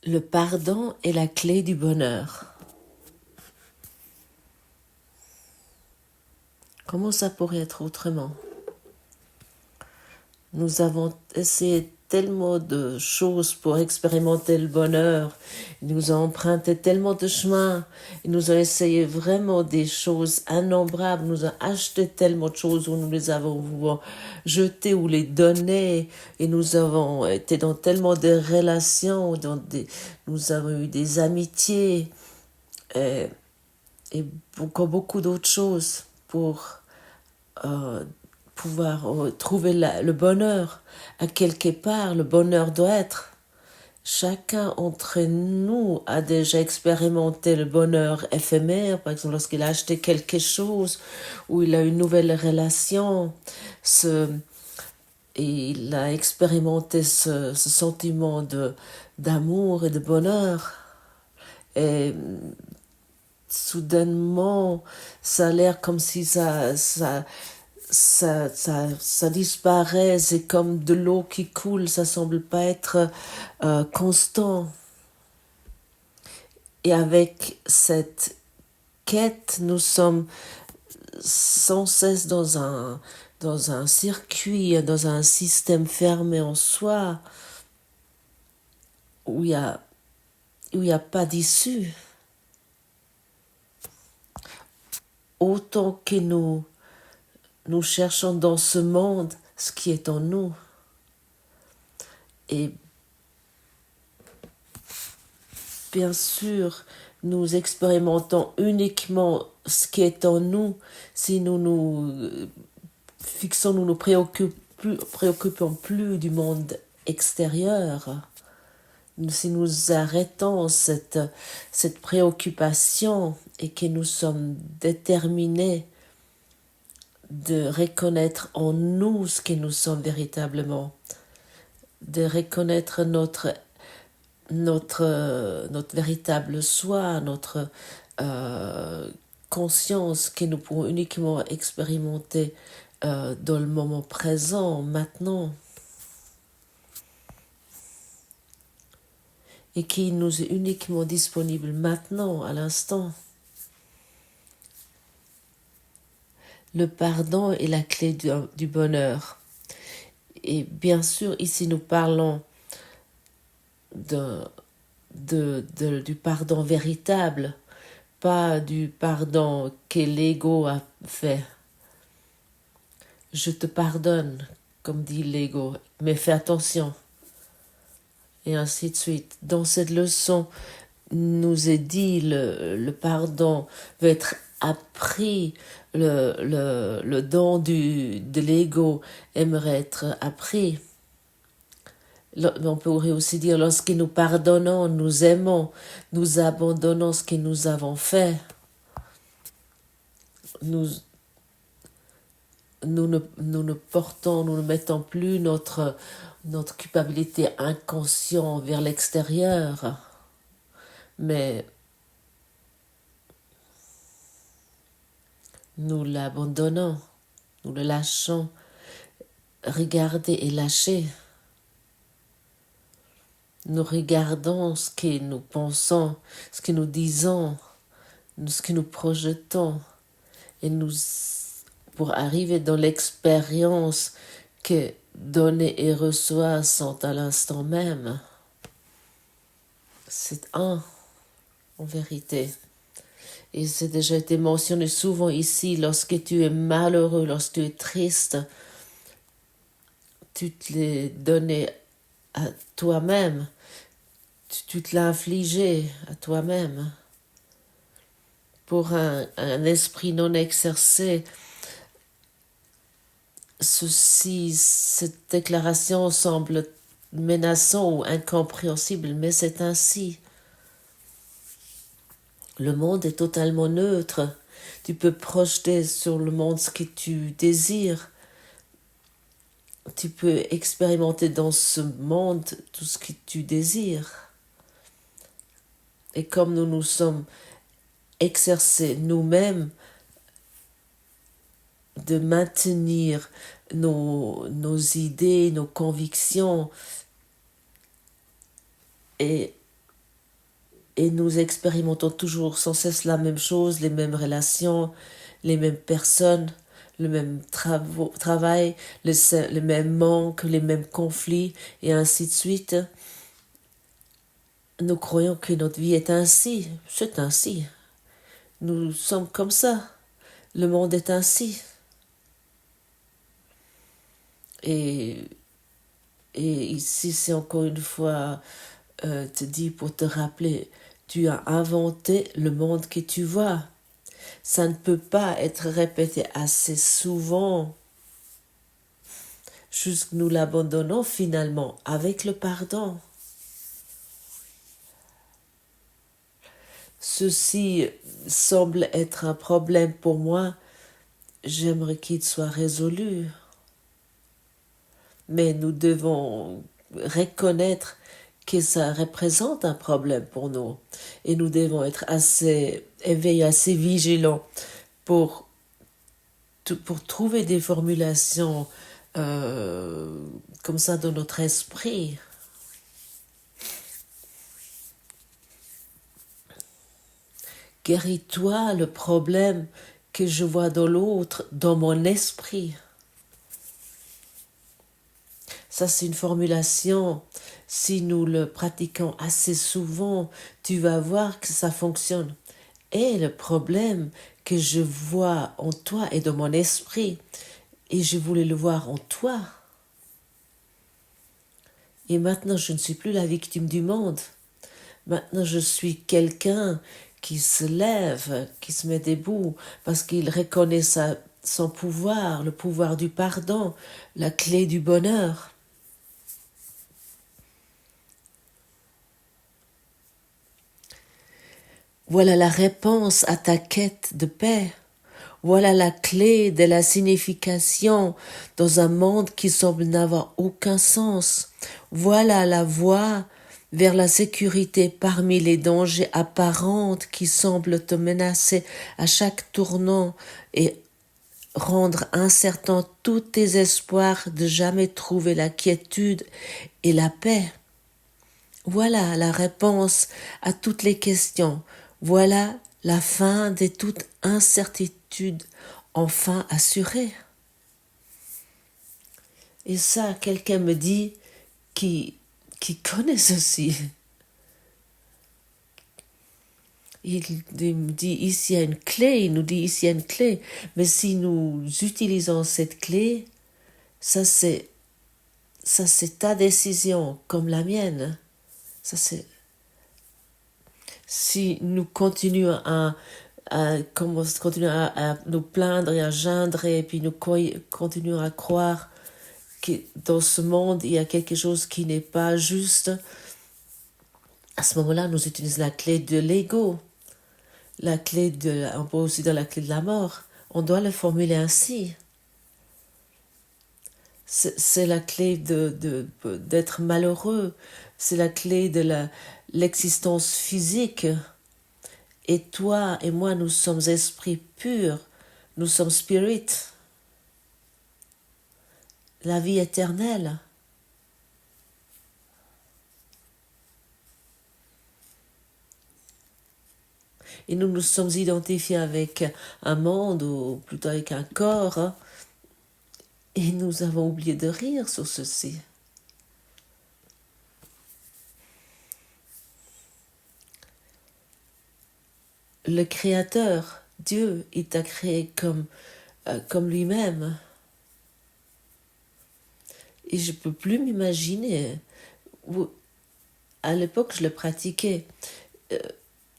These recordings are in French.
Le pardon est la clé du bonheur. Comment ça pourrait être autrement? Nous avons essayé tellement de choses pour expérimenter le bonheur. Ils nous ont emprunté tellement de chemins. Ils nous ont essayé vraiment des choses innombrables. Ils nous ont acheté tellement de choses où nous les avons jetées ou les données. Et nous avons été dans tellement de relations. Nous avons eu des amitiés et beaucoup d'autres choses pour euh, pouvoir trouver le bonheur. À quelque part, le bonheur doit être. Chacun d'entre nous a déjà expérimenté le bonheur éphémère, par exemple lorsqu'il a acheté quelque chose ou il a une nouvelle relation, et il a expérimenté ce sentiment d'amour et de bonheur. Et soudainement, ça a l'air comme si ça disparaît, c'est comme de l'eau qui coule, ça semble pas être constant. Et avec cette quête, nous sommes sans cesse dans un circuit, dans un système fermé en soi, où il y a pas d'issue. Autant que nous cherchons dans ce monde ce qui est en nous. Et bien sûr, nous expérimentons uniquement ce qui est en nous si nous nous préoccupons plus du monde extérieur. Si nous arrêtons cette préoccupation et que nous sommes déterminés de reconnaître en nous ce que nous sommes véritablement, de reconnaître notre véritable soi, notre conscience que nous pouvons uniquement expérimenter dans le moment présent, maintenant, et qui nous est uniquement disponible maintenant, à l'instant. Le pardon est la clé du bonheur. Et bien sûr, ici nous parlons du pardon véritable, pas du pardon que l'ego a fait. Je te pardonne, comme dit l'ego, mais fais attention. Et ainsi de suite. Dans cette leçon, nous est dit le pardon veut être appris, le don de l'ego aimerait être appris. On pourrait aussi dire, lorsque nous pardonnons, nous aimons, nous abandonnons ce que nous avons fait. Nous ne mettons plus notre culpabilité inconsciente vers l'extérieur, mais nous l'abandonnons, nous le lâchons. Regardez et lâchez. Nous regardons ce que nous pensons, ce que nous disons, ce que nous projetons, et pour arriver dans l'expérience que donner et recevoir sont à l'instant même. C'est un, en vérité. Et c'est déjà été mentionné souvent ici, lorsque tu es malheureux, lorsque tu es triste, tu te l'es donné à toi-même, tu te l'as infligé à toi-même. Pour un esprit non exercé, cette déclaration semble menaçante ou incompréhensible, mais c'est ainsi. Le monde est totalement neutre. Tu peux projeter sur le monde ce que tu désires. Tu peux expérimenter dans ce monde tout ce que tu désires. Et comme nous nous sommes exercés nous-mêmes de maintenir nos idées, nos convictions, et et nous expérimentons toujours sans cesse la même chose, les mêmes relations, les mêmes personnes, le même travail, les mêmes manques, les mêmes conflits, et ainsi de suite. Nous croyons que notre vie est ainsi. C'est ainsi. Nous sommes comme ça. Le monde est ainsi. Et ici, c'est encore une fois te dit pour te rappeler, tu as inventé le monde que tu vois. Ça ne peut pas être répété assez souvent. Juste nous l'abandonnons finalement avec le pardon. Ceci semble être un problème pour moi. J'aimerais qu'il soit résolu. Mais nous devons reconnaître que ça représente un problème pour nous. Et nous devons être assez éveillés, assez vigilants pour trouver des formulations comme ça dans notre esprit. Guéris-toi le problème que je vois dans l'autre, dans mon esprit. Ça, c'est une formulation. Si nous le pratiquons assez souvent, tu vas voir que ça fonctionne. Et le problème que je vois en toi est dans mon esprit. Et je voulais le voir en toi. Et maintenant, je ne suis plus la victime du monde. Maintenant, je suis quelqu'un qui se lève, qui se met debout, parce qu'il reconnaît son pouvoir, le pouvoir du pardon, la clé du bonheur. Voilà la réponse à ta quête de paix. Voilà la clé de la signification dans un monde qui semble n'avoir aucun sens. Voilà la voie vers la sécurité parmi les dangers apparents qui semblent te menacer à chaque tournant et rendre incertain tous tes espoirs de jamais trouver la quiétude et la paix. Voilà la réponse à toutes les questions. Voilà la fin de toute incertitude enfin assurée. Et ça, quelqu'un me dit qui connaît ceci. Il me dit ici il y a une clé, il nous dit ici il y a une clé. Mais si nous utilisons cette clé, ça c'est ta décision comme la mienne. Ça c'est si nous continuons à nous plaindre et à geindre et puis nous continuons à croire que dans ce monde il y a quelque chose qui n'est pas juste, à ce moment-là nous utilisons la clé de l'ego, on peut aussi dans la clé de la mort. On doit le formuler ainsi. C'est la clé d'être malheureux, c'est la clé de l'existence physique. Et toi et moi, nous sommes esprits purs, nous sommes spirit, la vie éternelle. Et nous nous sommes identifiés avec un monde, ou plutôt avec un corps, et nous avons oublié de rire sur ceci. Le Créateur, Dieu, il t'a créé comme lui-même. Et je ne peux plus m'imaginer. À l'époque, je le pratiquais.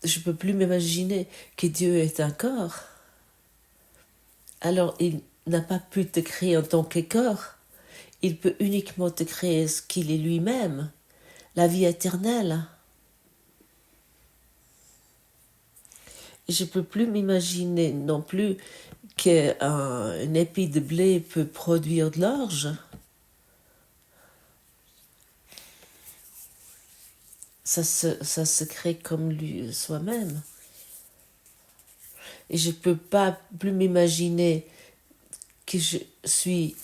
Je ne peux plus m'imaginer que Dieu est un corps. Alors, il n'a pas pu te créer en tant que corps. Il peut uniquement te créer ce qu'il est lui-même, la vie éternelle. Et je ne peux plus m'imaginer non plus qu'un épi de blé peut produire de l'orge. Ça se crée comme lui soi-même. Et je ne peux pas plus m'imaginer que je suis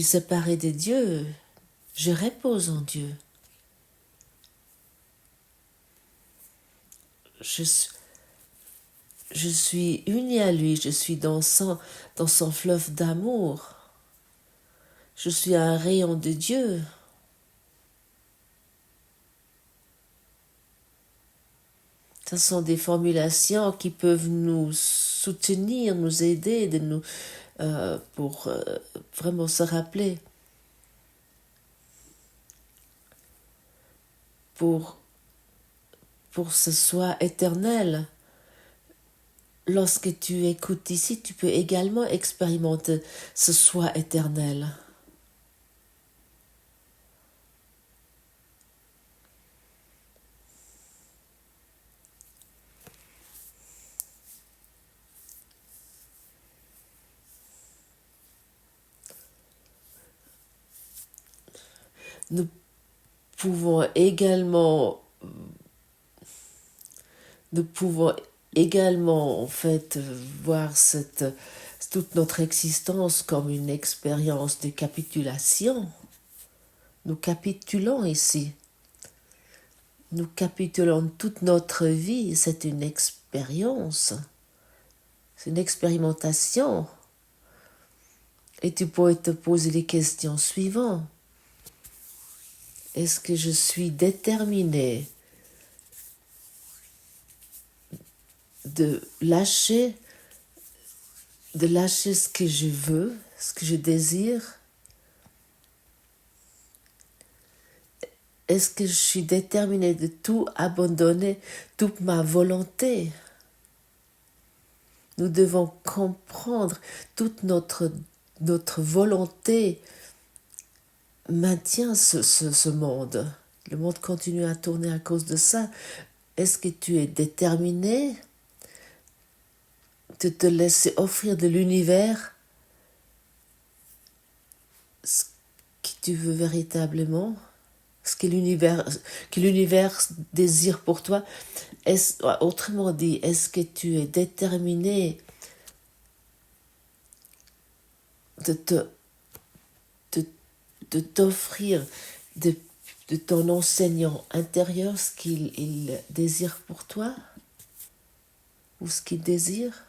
séparée de Dieu. Je repose en Dieu. Je, je suis unie à lui, je suis dans son fleuve d'amour. Je suis un rayon de Dieu. Ce sont des formulations qui peuvent nous soutenir, nous aider, pour vraiment se rappeler, pour ce soi éternel. Lorsque tu écoutes ici, tu peux également expérimenter ce soi éternel. Nous pouvons également en fait voir toute notre existence comme une expérience de capitulation. Nous capitulons ici. Nous capitulons toute notre vie. C'est une expérience. C'est une expérimentation. Et tu pourrais te poser les questions suivantes. Est-ce que je suis déterminée de lâcher ce que je veux, ce que je désire? Est-ce que je suis déterminée de tout abandonner, toute ma volonté? Nous devons comprendre toute notre volonté maintient ce monde. Le monde continue à tourner à cause de ça. Est-ce que tu es déterminé de te laisser offrir de l'univers ce que tu veux véritablement, ce que l'univers désire pour toi? Autrement dit, est-ce que tu es déterminé de t'offrir de ton enseignant intérieur ce qu'il désire pour toi ou ce qu'il désire?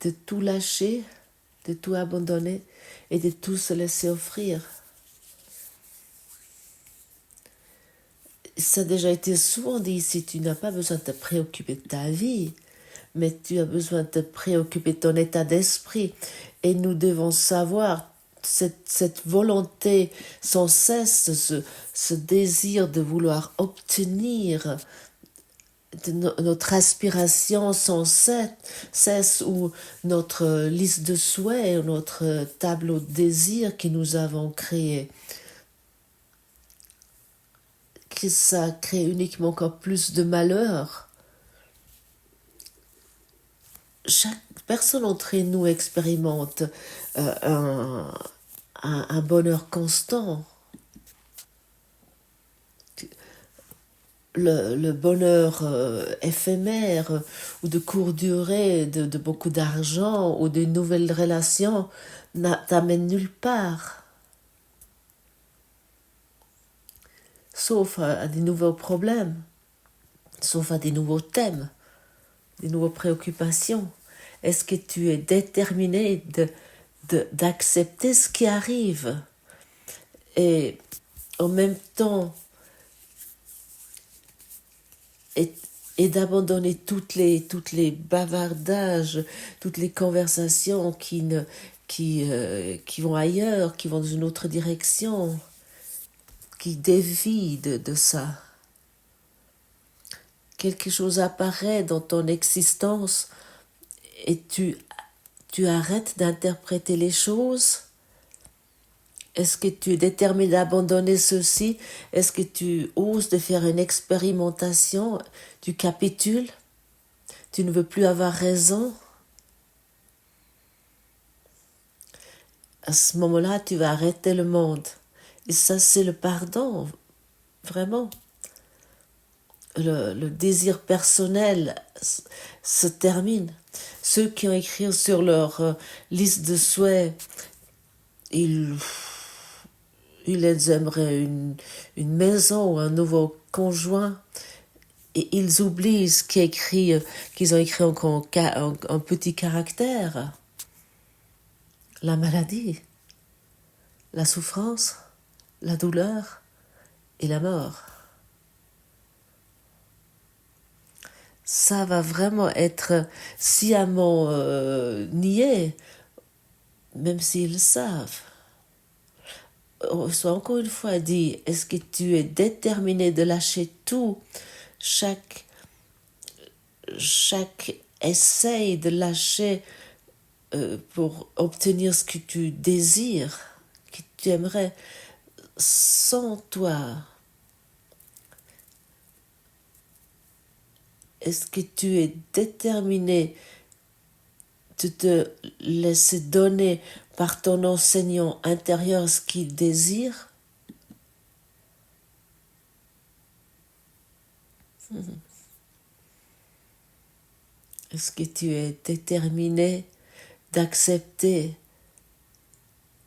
De tout lâcher, de tout abandonner et de tout se laisser offrir. Ça a déjà été souvent dit ici, tu n'as pas besoin de te préoccuper de ta vie, mais tu as besoin de te préoccuper de ton état d'esprit. Et nous devons savoir cette volonté sans cesse, ce désir de vouloir obtenir, de notre aspiration sans cesse, ou notre liste de souhaits, ou notre tableau de désirs que nous avons créé, que ça crée uniquement encore plus de malheur. Chaque personne entre nous expérimente un bonheur constant. Le bonheur éphémère ou de courte durée, de beaucoup d'argent ou de nouvelles relations t'amène nulle part. Sauf à des nouveaux problèmes, sauf à des nouveaux thèmes, des nouvelles préoccupations. Est-ce que tu es déterminé d'accepter ce qui arrive et en même temps et d'abandonner toutes les bavardages, toutes les conversations qui vont ailleurs, qui vont dans une autre direction, qui dévient de ça. Quelque chose apparaît dans ton existence et tu arrêtes d'interpréter les choses. Est-ce que tu es déterminé d'abandonner ceci? Est-ce que tu oses de faire une expérimentation? Tu capitules? Tu ne veux plus avoir raison? À ce moment-là, tu vas arrêter le monde. Et ça, c'est le pardon, vraiment. Le désir personnel se termine. Ceux qui ont écrit sur leur liste de souhaits, ils aimeraient une maison ou un nouveau conjoint. Et ils oublient ce qui est écrit, qu'ils ont écrit en petit caractère. La maladie, la souffrance, la douleur et la mort. Ça va vraiment être sciemment nié, même s'ils le savent. Soit encore une fois dit, est-ce que tu es déterminé de lâcher tout, chaque essaye de lâcher pour obtenir ce que tu désires, que tu aimerais, sans toi? Est-ce que tu es déterminé de te laisser donner par ton enseignant intérieur ce qu'il désire? Est-ce que tu es déterminé d'accepter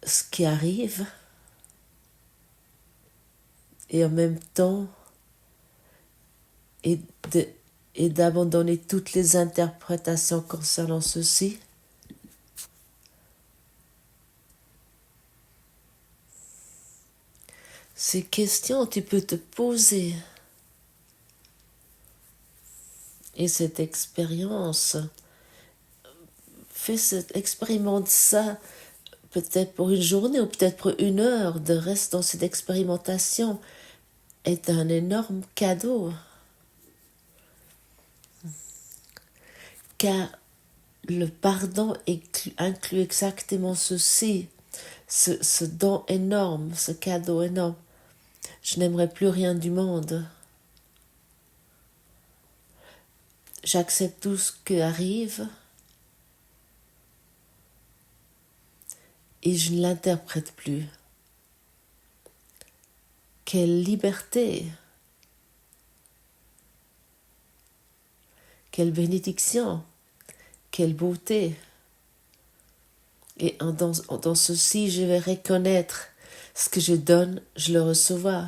ce qui arrive et en même temps et d'abandonner toutes les interprétations concernant ceci? Ces questions, tu peux te poser. Et cette expérience, expérimente ça peut-être pour une journée ou peut-être pour une heure de reste dans cette expérimentation est un énorme cadeau. Car le pardon inclut exactement ceci, ce don énorme, ce cadeau énorme. Je n'aimerais plus rien du monde. J'accepte tout ce qui arrive et je ne l'interprète plus. Quelle liberté! Quelle bénédiction! Quelle beauté! Et dans ceci, je vais reconnaître ce que je donne, je le recevrai.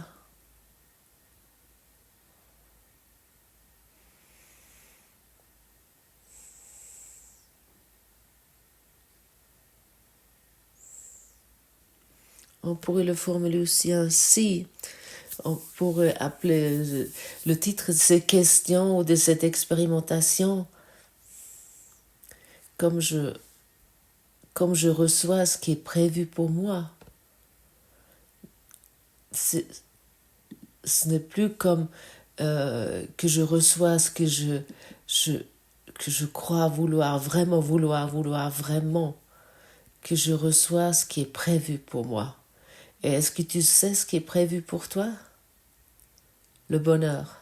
On pourrait le formuler aussi ainsi. On pourrait appeler le titre de ces questions ou de cette expérimentation comme je reçois ce qui est prévu pour moi. Ce n'est plus comme que je reçois ce que je crois vouloir vraiment, que je reçois ce qui est prévu pour moi. Et est-ce que tu sais ce qui est prévu pour toi? Le bonheur.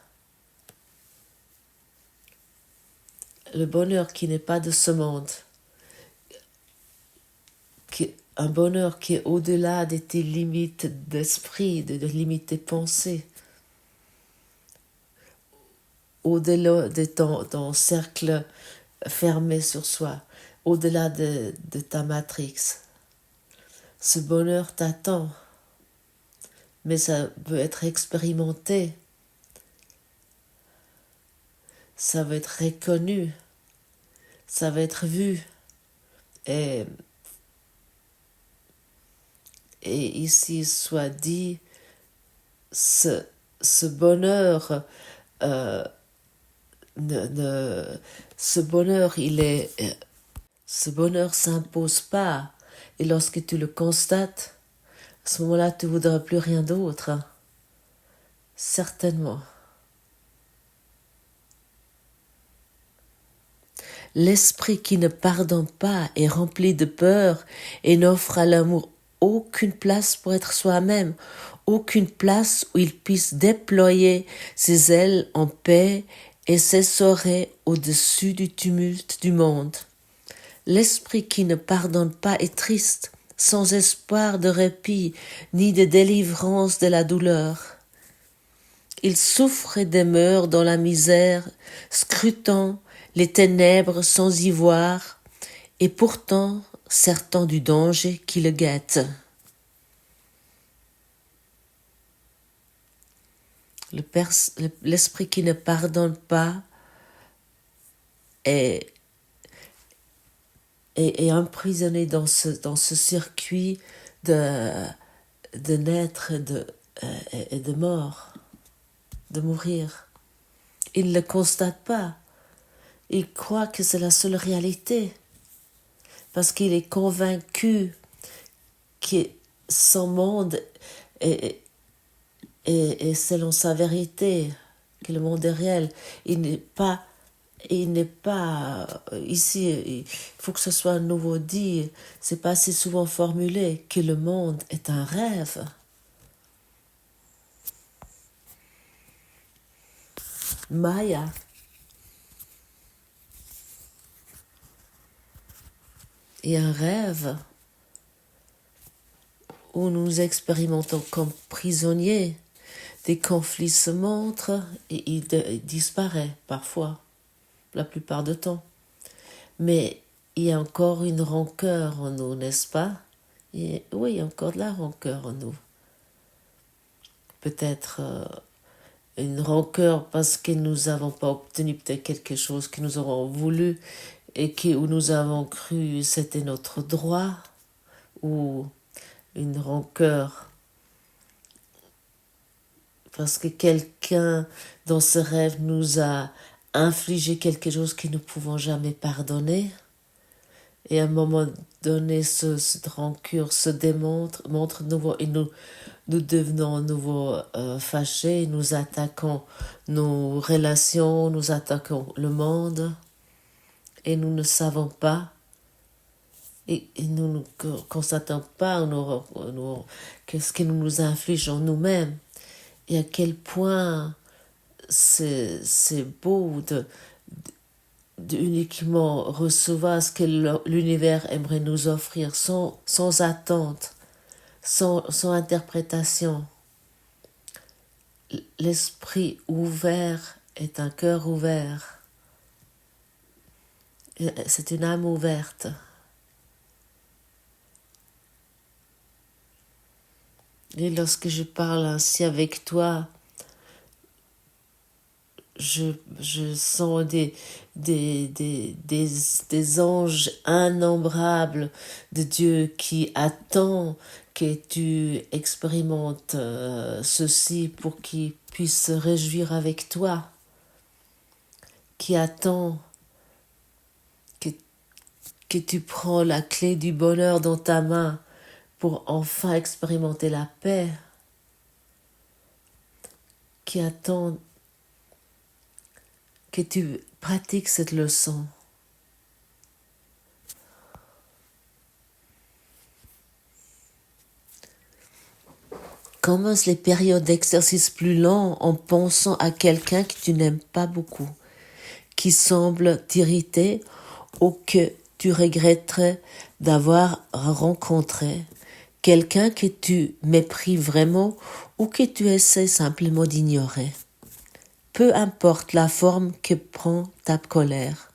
Le bonheur qui n'est pas de ce monde. Un bonheur qui est au-delà de tes limites d'esprit, de limites de pensée. Au-delà de ton cercle fermé sur soi. Au-delà de ta matrix. Ce bonheur t'attend. Mais ça peut être expérimenté. Ça va être reconnu. Ça va être vu. Et ici soit dit, ce bonheur, ce bonheur s'impose pas. Et lorsque tu le constates, à ce moment-là, tu ne voudras plus rien d'autre. Certainement. L'esprit qui ne pardonne pas est rempli de peur et n'offre à l'amour aucune place pour être soi-même, aucune place où il puisse déployer ses ailes en paix et s'essorer au-dessus du tumulte du monde. L'esprit qui ne pardonne pas est triste, sans espoir de répit ni de délivrance de la douleur. Il souffre et demeure dans la misère, scrutant les ténèbres sans y voir, et pourtant certain du danger qui le guette. L'esprit qui ne pardonne pas est emprisonné dans ce circuit de naître et de mort, de mourir. Il ne le constate pas. Il croit que c'est la seule réalité parce qu'il est convaincu que son monde est selon sa vérité, que le monde est réel. Il n'est pas ici, il faut que ce soit à nouveau dit, c'est pas assez souvent formulé, que le monde est un rêve. Maya. Et un rêve où nous expérimentons comme prisonniers. Des conflits se montrent et ils disparaissent parfois, la plupart du temps. Mais il y a encore une rancœur en nous, n'est-ce pas? Oui, il y a encore de la rancœur en nous. Peut-être une rancœur parce que nous n'avons pas obtenu peut-être quelque chose que nous aurons voulu et où nous avons cru c'était notre droit, ou une rancœur parce que quelqu'un dans ce rêve nous a infligé quelque chose que nous ne pouvons jamais pardonner. Et à un moment donné, cette rancœur se montre nouveau et nous devenons à nouveau fâchés, nous attaquons nos relations, nous attaquons le monde et nous ne savons pas et nous ne constatons pas qu'est-ce que nous infligeons nous-mêmes et à quel point c'est beau de uniquement recevoir ce que l'univers aimerait nous offrir sans attente, sans interprétation. L'esprit ouvert est un cœur ouvert. C'est une âme ouverte. Et lorsque je parle ainsi avec toi, je sens des anges innombrables de Dieu qui attendent que tu expérimentes ceci pour qu'ils puissent se réjouir avec toi, qui attend que tu prends la clé du bonheur dans ta main pour enfin expérimenter la paix, qui attend que tu pratiques cette leçon. Commence les périodes d'exercice plus longs en pensant à quelqu'un que tu n'aimes pas beaucoup, qui semble t'irriter ou que tu regretterais d'avoir rencontré, quelqu'un que tu méprises vraiment ou que tu essaies simplement d'ignorer. Peu importe la forme que prend ta colère,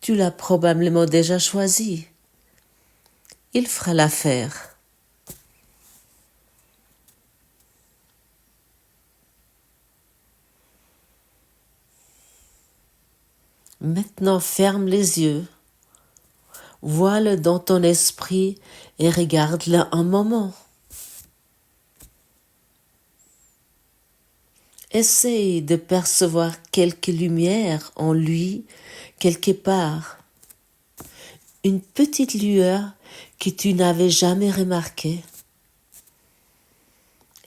tu l'as probablement déjà choisi. Il fera l'affaire. Maintenant, ferme les yeux, vois-le dans ton esprit et regarde-le un moment. Essaye de percevoir quelque lumière en lui, quelque part. Une petite lueur que tu n'avais jamais remarquée.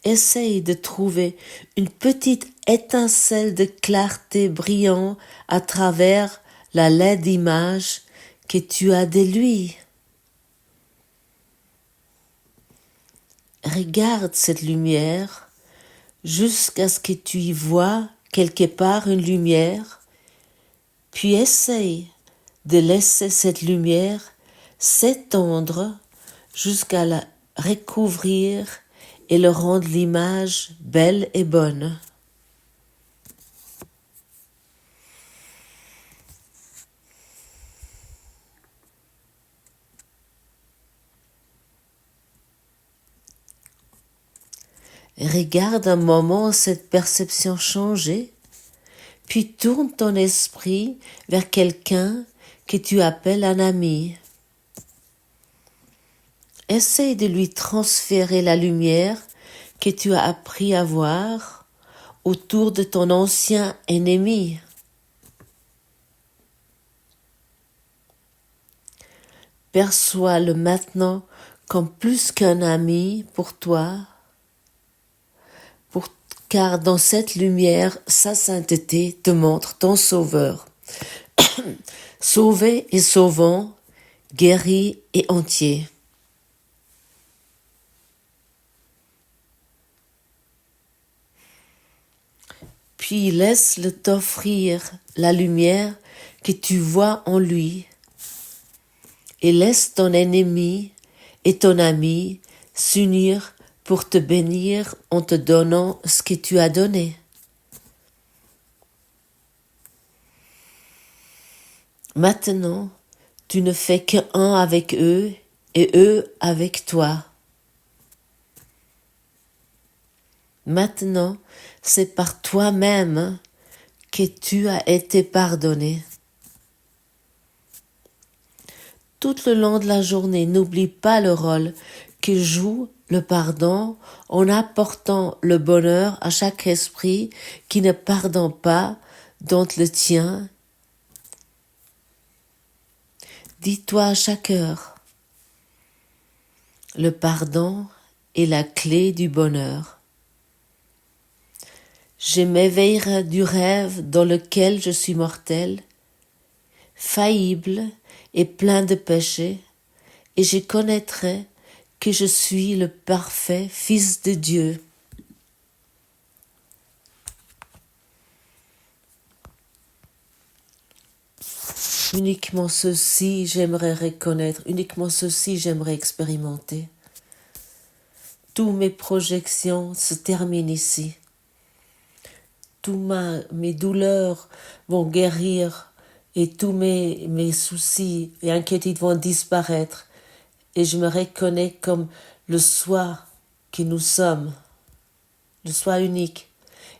Essaye de trouver une petite étincelle de clarté brillant à travers la laide image que tu as de lui. Regarde cette lumière jusqu'à ce que tu y vois quelque part une lumière, puis essaye de laisser cette lumière s'étendre jusqu'à la recouvrir et le rendre l'image belle et bonne. Regarde un moment cette perception changer, puis tourne ton esprit vers quelqu'un que tu appelles un ami. Essaye de lui transférer la lumière que tu as appris à voir autour de ton ancien ennemi. Perçois-le maintenant comme plus qu'un ami pour toi, car dans cette lumière, sa sainteté te montre ton sauveur. Sauvé et sauvant, guéri et entier. Puis laisse-le t'offrir la lumière que tu vois en lui, et laisse ton ennemi et ton ami s'unir pour te bénir en te donnant ce que tu as donné. Maintenant, tu ne fais qu'un avec eux et eux avec toi. Maintenant, c'est par toi-même que tu as été pardonné. Tout le long de la journée, n'oublie pas le rôle que joue le pardon en apportant le bonheur à chaque esprit qui ne pardonne pas, dont le tien. Dis-toi à chaque heure, le pardon est la clé du bonheur. Je m'éveillerai du rêve dans lequel je suis mortel, faillible et plein de péchés, et je connaîtrai que je suis le parfait Fils de Dieu. Uniquement ceci j'aimerais reconnaître, uniquement ceci j'aimerais expérimenter. Toutes mes projections se terminent ici. Toutes mes douleurs vont guérir et tous mes soucis et inquiétudes vont disparaître. Et je me reconnais comme le soi que nous sommes, le soi unique.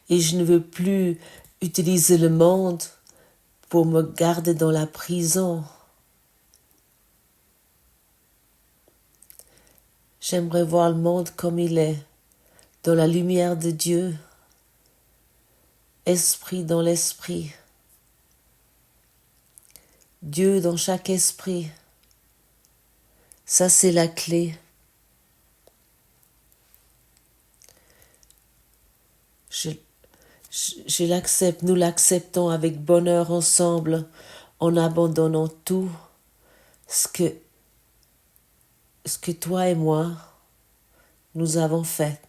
Et je ne veux plus utiliser le monde pour me garder dans la prison. J'aimerais voir le monde comme il est, dans la lumière de Dieu, esprit dans l'esprit, Dieu dans chaque esprit. Ça, c'est la clé. Je l'accepte, nous l'acceptons avec bonheur ensemble, en abandonnant tout ce que toi et moi, nous avons fait.